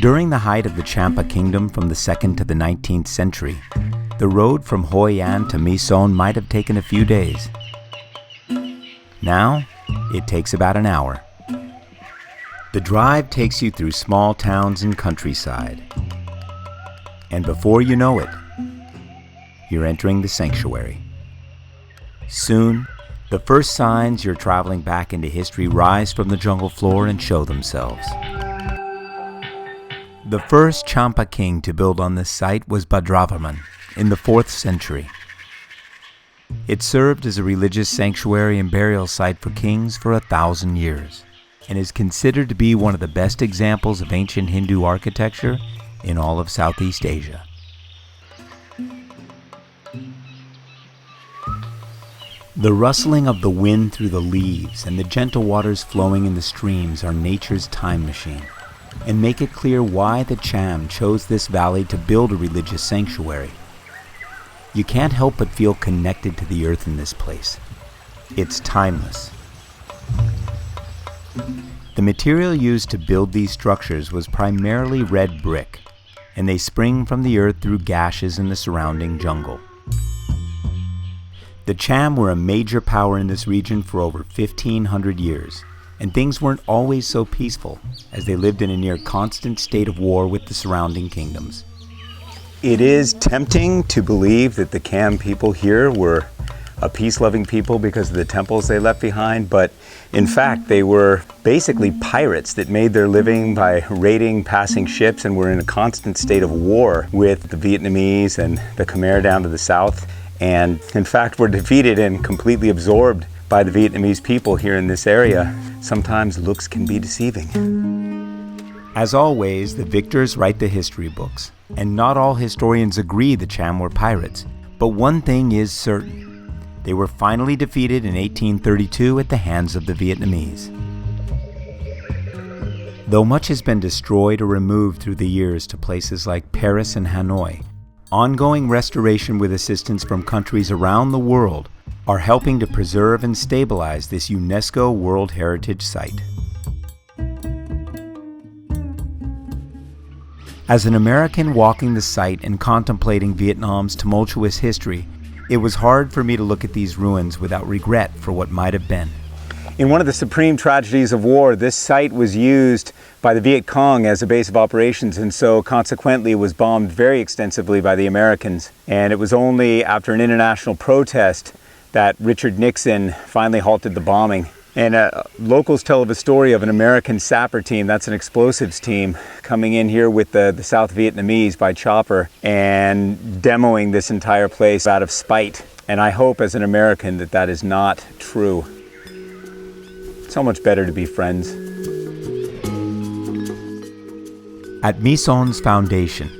During the height of the Champa kingdom from the 2nd to the 19th century, the road from Hoi An to Misan might have taken a few days. Now, it takes about an hour. The drive takes you through small towns and countryside. And before you know it, you're entering the sanctuary. Soon, the first signs you're traveling back into history rise from the jungle floor and show themselves. The first Champa king to build on this site was Badravarman in the 4th century. It served as a religious sanctuary and burial site for kings for 1,000 years, and is considered to be one of the best examples of ancient Hindu architecture in all of Southeast Asia. The rustling of the wind through the leaves and the gentle waters flowing in the streams are nature's time machine, and make it clear why the Cham chose this valley to build a religious sanctuary. You can't help but feel connected to the earth in this place. It's timeless. The material used to build these structures was primarily red brick, and they spring from the earth through gashes in the surrounding jungle. The Cham were a major power in this region for over 1,500 years, and things weren't always so peaceful, as they lived in a near constant state of war with the surrounding kingdoms. It is tempting to believe that the Cham people here were a peace-loving people because of the temples they left behind, but in fact they were basically pirates that made their living by raiding passing ships and were in a constant state of war with the Vietnamese and the Khmer down to the south, and in fact were defeated and completely absorbed by the Vietnamese people here in this area. Sometimes looks can be deceiving. As always, the victors write the history books, and not all historians agree the Cham were pirates. But one thing is certain: they were finally defeated in 1832 at the hands of the Vietnamese. Though much has been destroyed or removed through the years to places like Paris and Hanoi, ongoing restoration with assistance from countries around the world are helping to preserve and stabilize this UNESCO World Heritage Site. As an American walking the site and contemplating Vietnam's tumultuous history, it was hard for me to look at these ruins without regret for what might have been. In one of the supreme tragedies of war, this site was used by the Viet Cong as a base of operations, and so consequently it was bombed very extensively by the Americans. And it was only after an international protest that Richard Nixon finally halted the bombing. And locals tell of a story of an American sapper team, that's an explosives team, coming in here with the South Vietnamese by chopper and demoing this entire place out of spite. And I hope as an American that that is not true. It's so much better to be friends. At Misan's foundation,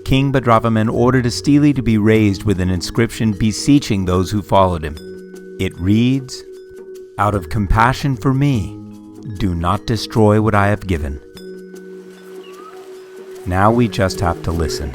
King Badravarman ordered a stele to be raised with an inscription beseeching those who followed him. It reads, "Out of compassion for me, do not destroy what I have given." Now we just have to listen.